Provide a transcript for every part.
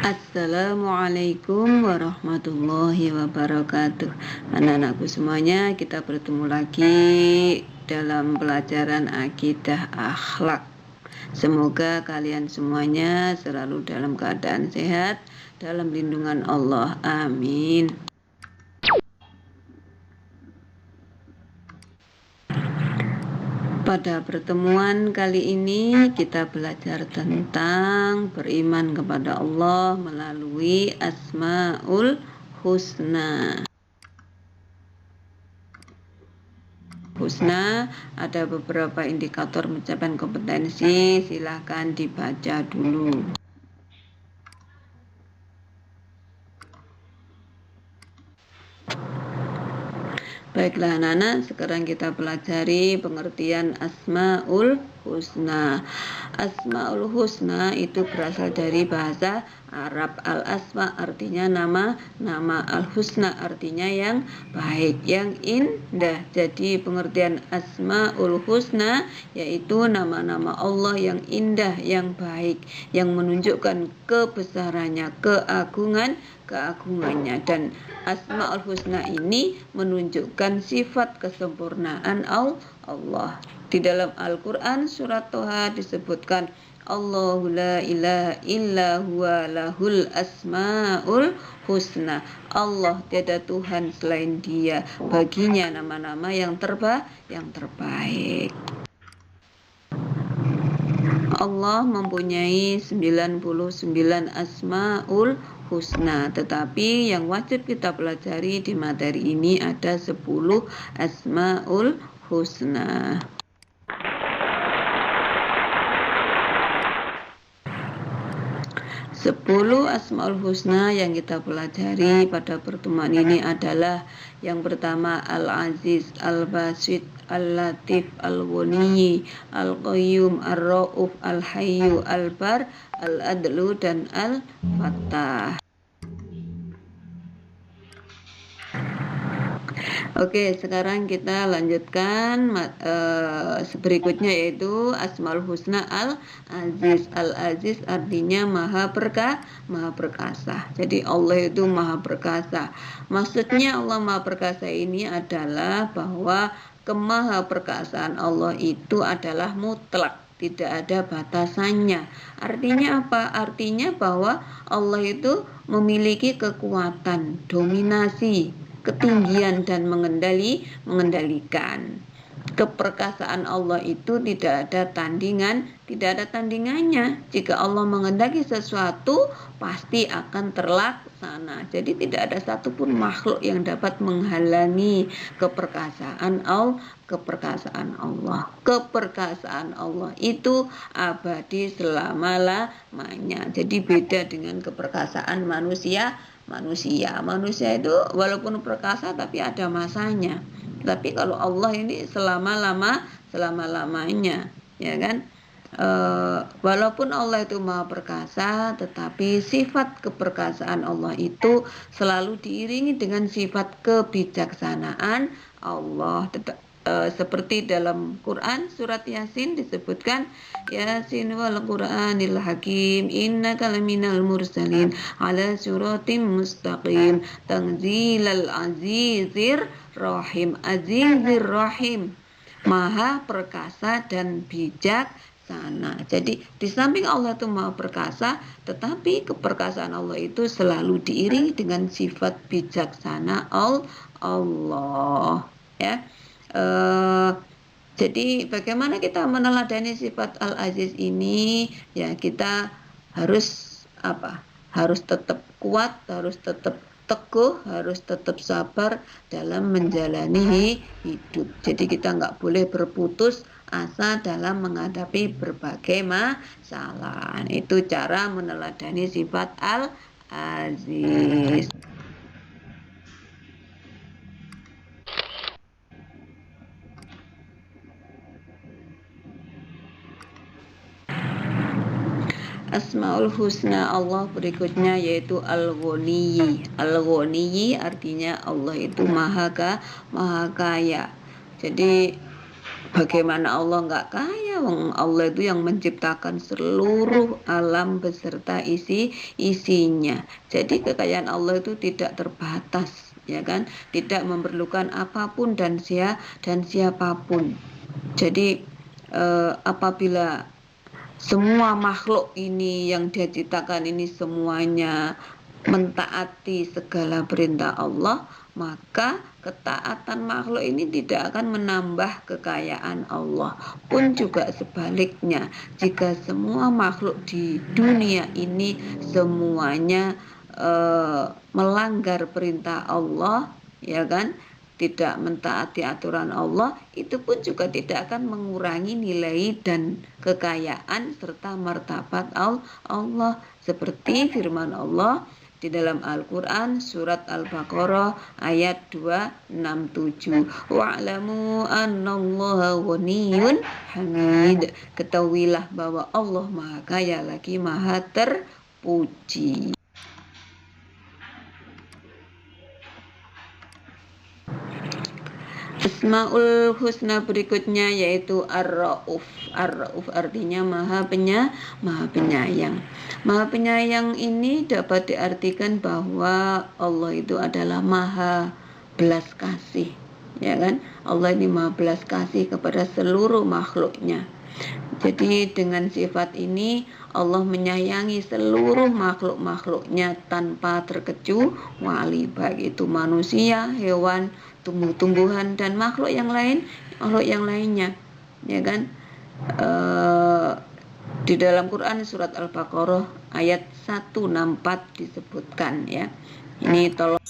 Assalamualaikum warahmatullahi wabarakatuh. Anak-anakku semuanya, kita bertemu lagi dalam pelajaran akidah akhlak. Semoga kalian semuanya selalu dalam keadaan sehat, dalam lindungan Allah. Amin. Pada pertemuan kali ini kita belajar tentang beriman kepada Allah melalui Asmaul Husna. Ada beberapa indikator pencapaian kompetensi, silahkan dibaca dulu. Baiklah anak-anak, sekarang kita pelajari pengertian Asmaul Husna. Asmaul Husna itu berasal dari bahasa Arab. Al-asma artinya nama, al-husna artinya yang baik, yang indah. Jadi pengertian Asmaul Husna yaitu nama-nama Allah yang indah, yang baik, yang menunjukkan kebesarannya, keagungannya, dan Asmaul Husna ini menunjukkan sifat kesempurnaan Allah. Di dalam Al-Quran surat Toha disebutkan Allahu la ilaha illa huwa lahul asmaul husna. Allah tiada Tuhan selain Dia, baginya nama-nama yang terbaik. Allah mempunyai 99 asmaul husna, tetapi yang wajib kita pelajari di materi ini ada 10 asmaul husna. Sepuluh Asmaul Husna yang kita pelajari pada pertemuan ini adalah yang pertama Al-Aziz, Al-Basit, Al-Latif, Al-Ghani, Al-Qayyum, Ar-Ra'uf, Al-Hayyu, Al-Bar, Al-Adlu, dan Al-Fattah. Oke, sekarang kita lanjutkan berikutnya, yaitu Asmaul Husna Al-Aziz. Al-Aziz artinya maha perkasa. Jadi Allah itu maha perkasa. Maksudnya Allah maha perkasa ini adalah bahwa kemaha perkasaan Allah itu adalah mutlak, tidak ada batasannya. Artinya apa? Artinya bahwa Allah itu memiliki kekuatan, dominasi, ketinggian, dan mengendalikan. Keperkasaan Allah itu tidak ada tandingannya. Jika Allah mengendaki sesuatu, pasti akan terlaksana. Jadi tidak ada satupun makhluk yang dapat menghalangi keperkasaan Allah. Keperkasaan Allah itu abadi selama-lamanya. Jadi beda dengan keperkasaan manusia itu walaupun perkasa tapi ada masanya. Tapi kalau Allah ini selama-lamanya, ya kan? Walaupun Allah itu maha perkasa, tetapi sifat keperkasaan Allah itu selalu diiringi dengan sifat kebijaksanaan Allah. Seperti dalam Quran surat Yasin disebutkan Yasin wal Qur'anil Hakim innaka laminal mursalin ala suratim mustaqim tanzilal azizir rahim. Azizir rahim, maha perkasa dan bijaksana. Jadi di samping Allah itu maha perkasa, tetapi keperkasaan Allah itu selalu diiringi dengan sifat bijaksana Allah, ya. Jadi bagaimana kita meneladani sifat Al-Aziz ini? Ya, kita harus harus tetap kuat, harus tetap teguh, harus tetap sabar dalam menjalani hidup. Jadi kita nggak boleh berputus asa dalam menghadapi berbagai masalah. Itu cara meneladani sifat Al-Aziz. Asmaul Husna Allah berikutnya yaitu Al-Ghani. Al-Ghani artinya Allah itu maha kaya. Jadi Bagaimana Allah nggak kaya? Wong Allah itu yang menciptakan seluruh alam beserta isinya. Jadi kekayaan Allah itu tidak terbatas, ya kan? Tidak memerlukan apapun dan siapapun. Jadi apabila semua makhluk ini yang Dia ciptakan ini semuanya mentaati segala perintah Allah, maka ketaatan makhluk ini tidak akan menambah kekayaan Allah. Pun juga sebaliknya, jika semua makhluk di dunia ini semuanya melanggar perintah Allah, ya kan, tidak mentaati aturan Allah, itu pun juga tidak akan mengurangi nilai dan kekayaan serta martabat Allah, seperti firman Allah di dalam Al-Quran surat Al-Baqarah ayat 267, wa'lamu annallaha ghaniyun hamid. Ketahuilah bahwa Allah Maha Kaya lagi Maha terpuji. Asmaul Husna berikutnya yaitu Ar-Rauf. Ar-Rauf artinya Maha Penyayang. Maha Penyayang ini dapat diartikan bahwa Allah itu adalah Maha Belas Kasih, ya kan? Allah ini Maha Belas Kasih kepada seluruh makhluknya. Jadi dengan sifat ini Allah menyayangi seluruh makhluk-makhluknya tanpa terkecuali, baik itu manusia, hewan, tumbuh-tumbuhan dan makhluk yang lainnya, ya kan? Di dalam Quran surat Al-Baqarah ayat 164 disebutkan, ya. Ini tolong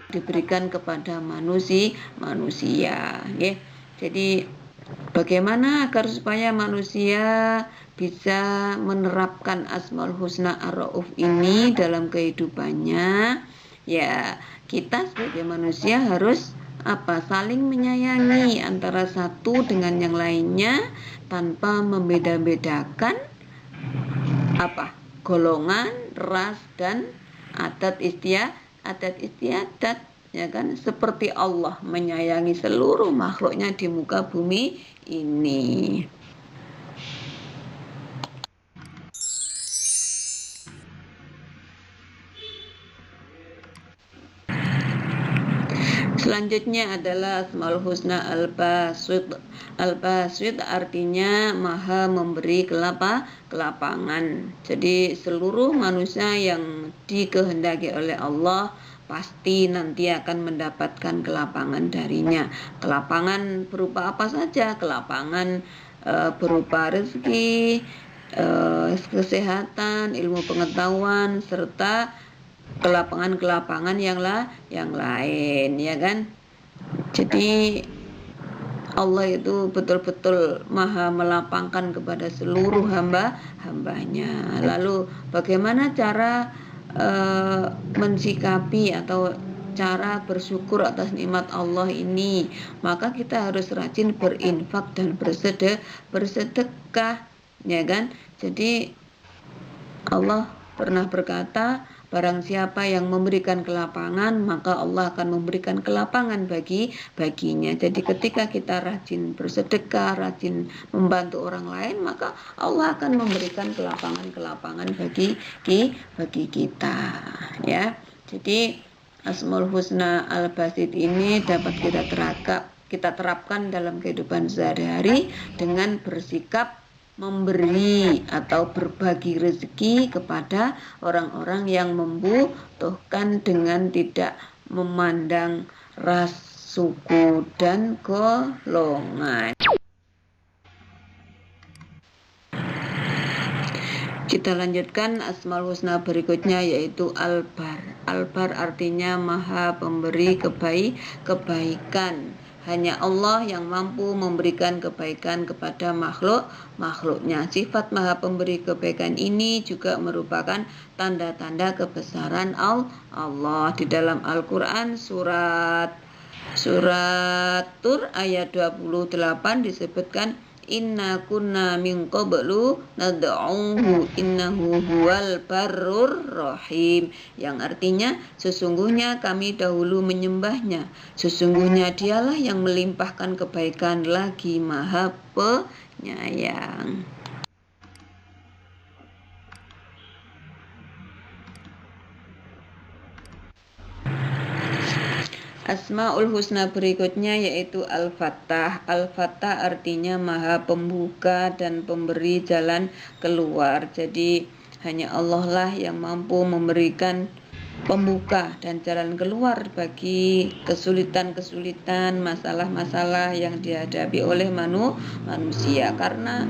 diberikan kepada manusia, ya. Jadi bagaimana agar supaya manusia bisa menerapkan Asmaul Husna Ar-Rauf ini dalam kehidupannya? Ya, kita sebagai manusia harus saling menyayangi antara satu dengan yang lainnya tanpa membeda-bedakan golongan, ras dan adat istiadat, ya kan? Seperti Allah menyayangi seluruh makhluknya di muka bumi ini. Selanjutnya adalah Asmaul Husna Al-Basit. Al-Basit artinya Maha memberi kelapangan. Jadi seluruh manusia yang dikehendaki oleh Allah pasti nanti akan mendapatkan kelapangan darinya. Kelapangan berupa apa saja? Kelapangan berupa rezeki, kesehatan, ilmu pengetahuan, serta kelapangan yang lain, ya kan? Jadi Allah itu betul-betul Maha melapangkan kepada seluruh hambanya. Lalu bagaimana cara mensikapi atau cara bersyukur atas nikmat Allah ini? Maka kita harus rajin berinfak dan bersedekah, ya kan? Jadi Allah pernah berkata, barang siapa yang memberikan kelapangan, maka Allah akan memberikan kelapangan baginya. Jadi ketika kita rajin bersedekah, rajin membantu orang lain, maka Allah akan memberikan kelapangan bagi kita, ya. Jadi Asmaul Husna Al-Basit ini dapat kita terapkan dalam kehidupan sehari-hari dengan bersikap memberi atau berbagi rezeki kepada orang-orang yang membutuhkan dengan tidak memandang ras, suku, dan golongan. Kita lanjutkan Asmaul Husna berikutnya yaitu Al-Bar. Al-Bar artinya Maha Pemberi kebaikan. Hanya Allah yang mampu memberikan kebaikan kepada makhluknya. Sifat Maha Pemberi kebaikan ini juga merupakan tanda-tanda kebesaran Allah. Di dalam Al-Quran surat Tur ayat 28 disebutkan, inna kunna min qablu nad'uhu innahu huwal barrur rahim, yang artinya sesungguhnya kami dahulu menyembahnya, sesungguhnya dialah yang melimpahkan kebaikan lagi maha penyayang. Asmaul Husna berikutnya yaitu Al-Fattah. Al-Fattah artinya maha pembuka dan pemberi jalan keluar. Jadi hanya Allah lah yang mampu memberikan pembuka dan jalan keluar bagi kesulitan-kesulitan, masalah-masalah yang dihadapi oleh manusia. Karena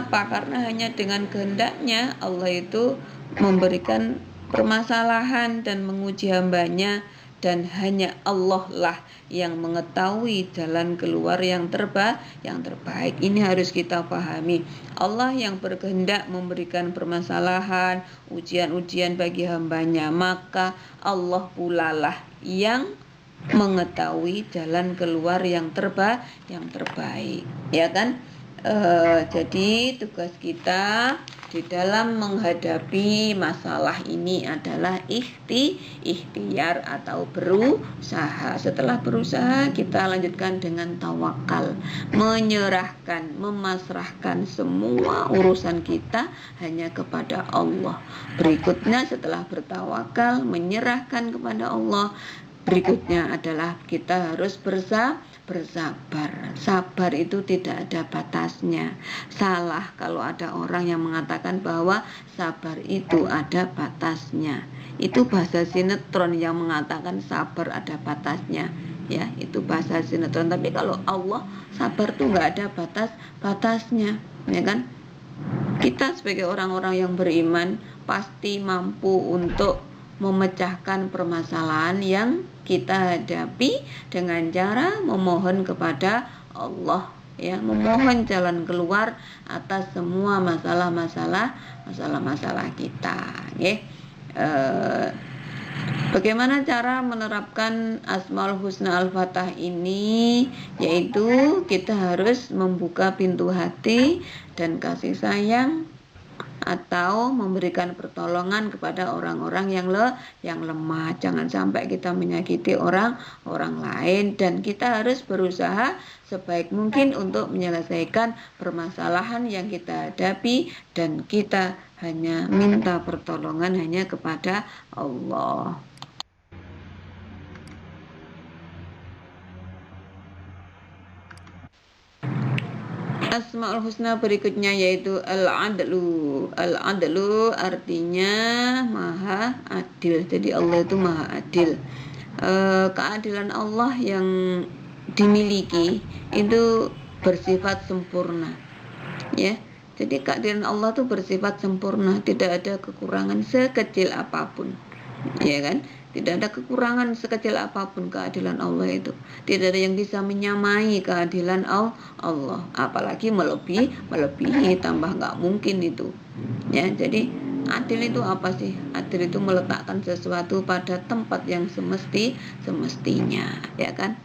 apa? Karena hanya dengan kehendaknya Allah itu memberikan permasalahan dan menguji hambanya, dan hanya Allah lah yang mengetahui jalan keluar yang terbaik. Ini harus kita pahami. Allah yang berkehendak memberikan permasalahan, ujian-ujian bagi hambanya, maka Allah pula lah yang mengetahui jalan keluar yang terbaik, ya kan? Jadi tugas kita di dalam menghadapi masalah ini adalah ikhtiar atau berusaha. Setelah berusaha, kita lanjutkan dengan tawakal, menyerahkan, memasrahkan semua urusan kita hanya kepada Allah. Berikutnya setelah bertawakal, menyerahkan kepada Allah, berikutnya adalah kita harus bersabar. Sabar itu tidak ada batasnya. Salah kalau ada orang yang mengatakan bahwa sabar itu ada batasnya. Itu bahasa sinetron yang mengatakan sabar ada batasnya. Ya, itu bahasa sinetron. Tapi kalau Allah, sabar tuh nggak ada batasnya, ya kan? Kita sebagai orang-orang yang beriman pasti mampu untuk memecahkan permasalahan yang kita hadapi dengan cara memohon kepada Allah, ya, memohon jalan keluar atas semua masalah-masalah kita, ya. Bagaimana cara menerapkan Asmaul Husna Al-Fatah ini? Yaitu kita harus membuka pintu hati dan kasih sayang, atau memberikan pertolongan kepada orang-orang yang lemah. Jangan sampai kita menyakiti orang lain, dan kita harus berusaha sebaik mungkin untuk menyelesaikan permasalahan yang kita hadapi, dan kita hanya minta pertolongan hanya kepada Allah. Asmaul Husna berikutnya yaitu Al-Adlu. Al-Adlu artinya maha adil. Jadi Allah itu maha adil. Keadilan Allah yang dimiliki itu bersifat sempurna, ya. Jadi keadilan Allah itu bersifat sempurna, tidak ada kekurangan sekecil apapun, ya kan? Tidak ada kekurangan sekecil apapun keadilan Allah itu. Tidak ada yang bisa menyamai keadilan Allah. Apalagi melebihi, tambah nggak mungkin itu. Ya, jadi adil itu apa sih? Adil itu meletakkan sesuatu pada tempat yang semestinya, ya kan?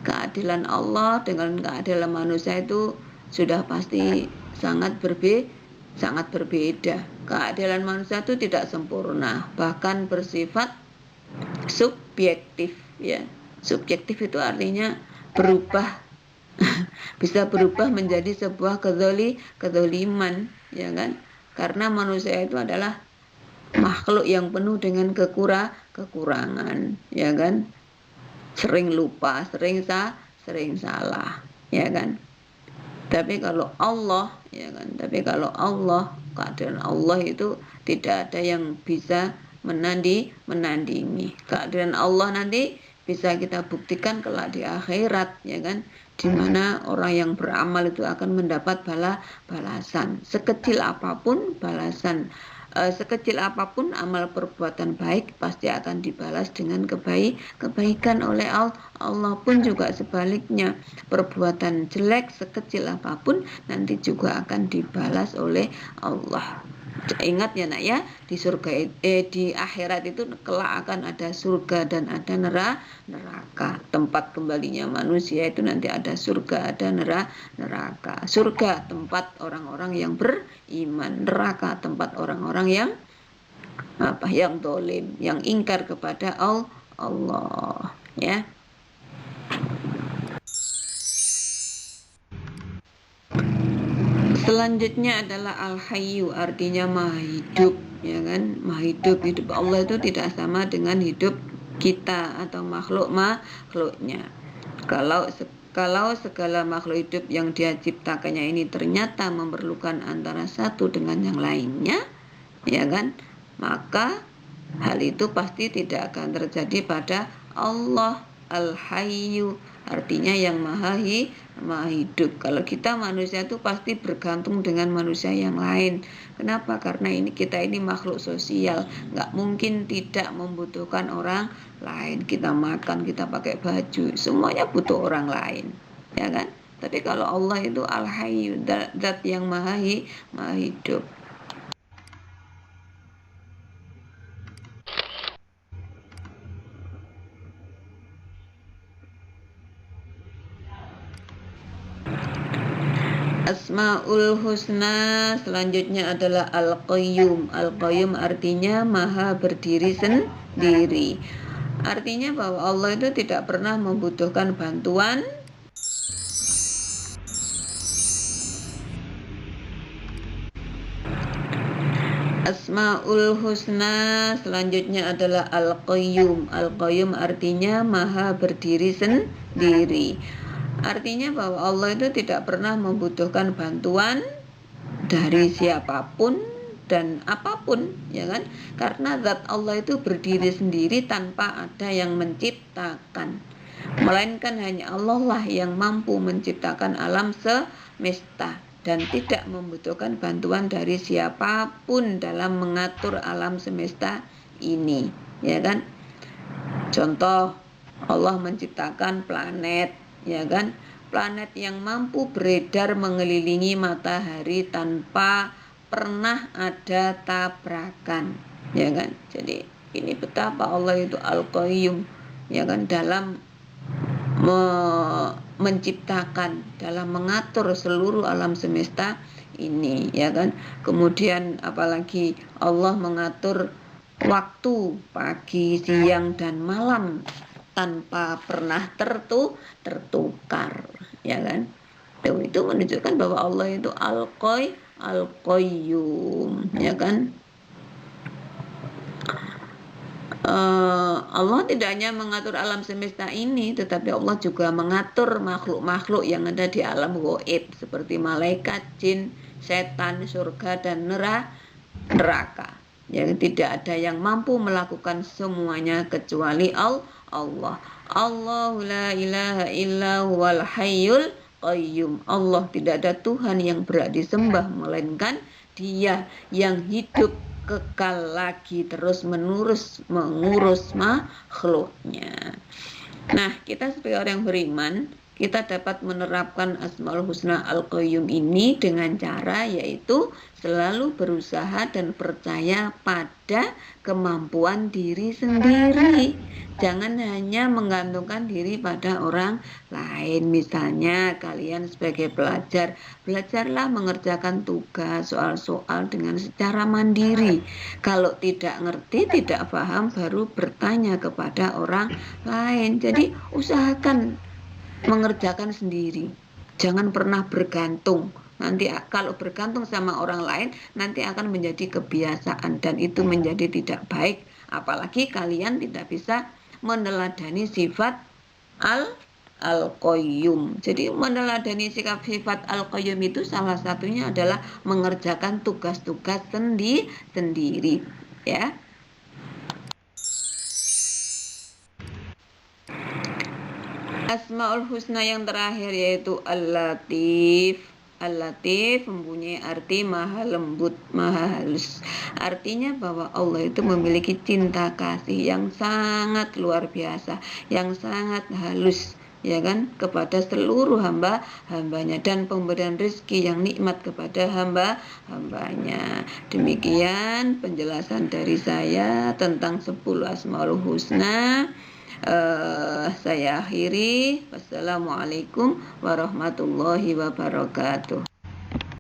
Keadilan Allah dengan keadilan manusia itu sudah pasti sangat berbeda. Keadilan manusia itu tidak sempurna, bahkan bersifat subjektif, ya. Subjektif itu artinya berubah, bisa berubah menjadi sebuah kezaliman, ya kan? Karena manusia itu adalah makhluk yang penuh dengan kekurangan, ya kan? Sering lupa, sering salah, ya kan? Tapi kalau Allah, ya kan? Tapi kalau Allah, keadilan Allah itu tidak ada yang bisa menandingi. Keadilan Allah nanti bisa kita buktikan kelak di akhirat, ya kan, di mana orang yang beramal itu akan mendapat balasan sekecil apapun balasan. Sekecil apapun amal perbuatan baik pasti akan dibalas dengan kebaikan oleh Allah. Allah pun juga sebaliknya, perbuatan jelek sekecil apapun nanti juga akan dibalas oleh Allah. Ingat ya nak ya, di surga di akhirat itu kelak akan ada surga dan ada neraka. Tempat kembalinya manusia itu nanti ada surga, ada neraka. Surga tempat orang-orang yang beriman, neraka tempat orang-orang yang yang dolim, yang ingkar kepada Allah ya. Selanjutnya adalah al-hayyu, artinya maha hidup, ya kan? Maha hidup. Hidup Allah itu tidak sama dengan hidup kita atau makhluknya. Kalau segala makhluk hidup yang Dia ciptakannya ini ternyata memerlukan antara satu dengan yang lainnya, ya kan? Maka hal itu pasti tidak akan terjadi pada Allah al-hayyu, artinya yang maha hidup. Kalau kita manusia itu pasti bergantung dengan manusia yang lain. Kenapa? Karena kita ini makhluk sosial, nggak mungkin tidak membutuhkan orang lain. Kita makan, kita pakai baju, semuanya butuh orang lain, ya kan? Tapi kalau Allah itu al-hayyu, zat yang maha hidup. Asmaul husna selanjutnya adalah al-qayyum. Al-qayyum artinya maha berdiri sendiri. Artinya bahwa Allah itu tidak pernah membutuhkan bantuan Asmaul husna selanjutnya adalah al-qayyum. Al-qayyum artinya maha berdiri sendiri. Artinya bahwa Allah itu tidak pernah membutuhkan bantuan dari siapapun dan apapun, ya kan? Karena zat Allah itu berdiri sendiri tanpa ada yang menciptakan. Melainkan hanya Allah lah yang mampu menciptakan alam semesta dan tidak membutuhkan bantuan dari siapapun dalam mengatur alam semesta ini, ya kan? Contoh, Allah menciptakan planet, ya kan? Planet yang mampu beredar mengelilingi matahari tanpa pernah ada tabrakan, ya kan? Jadi ini betapa Allah itu al-qayyum, ya kan, dalam menciptakan, dalam mengatur seluruh alam semesta ini, ya kan? Kemudian apalagi Allah mengatur waktu pagi, siang dan malam tanpa pernah tertukar, ya kan? Itu menunjukkan bahwa Allah itu al-qayyum, ya kan? Allah tidak hanya mengatur alam semesta ini, tetapi Allah juga mengatur makhluk-makhluk yang ada di alam gaib seperti malaikat, jin, setan, surga dan neraka. Yang tidak ada yang mampu melakukan semuanya kecuali Allah. Allahu la ilaha illa huwal hayyul qayyum. Allah tidak ada Tuhan yang berhak disembah melainkan Dia yang hidup kekal lagi terus mengurus makhluknya. Nah, kita sebagai orang yang beriman, kita dapat menerapkan Asmaul Husna Al-Qayyum ini dengan cara yaitu selalu berusaha dan percaya pada kemampuan diri sendiri. Jangan hanya menggantungkan diri pada orang lain. Misalnya kalian sebagai pelajar, belajarlah mengerjakan tugas, soal-soal dengan secara mandiri. Kalau tidak ngerti, tidak paham, baru bertanya kepada orang lain. Jadi usahakan mengerjakan sendiri, jangan pernah bergantung. Nanti kalau bergantung sama orang lain, nanti akan menjadi kebiasaan dan itu menjadi tidak baik. Apalagi kalian tidak bisa meneladani sifat al-qayyum. Jadi meneladani sifat al-qayyum itu salah satunya adalah mengerjakan tugas-tugas sendiri, ya. Asmaul Husna yang terakhir yaitu Al-Latif. Al-Latif mempunyai arti maha lembut, maha halus. Artinya bahwa Allah itu memiliki cinta kasih yang sangat luar biasa, yang sangat halus, ya kan, kepada seluruh hambanya, dan pemberian rezeki yang nikmat kepada hambanya. Demikian penjelasan dari saya tentang 10 Asmaul Husna. Saya akhiri. Wassalamualaikum warahmatullahi wabarakatuh.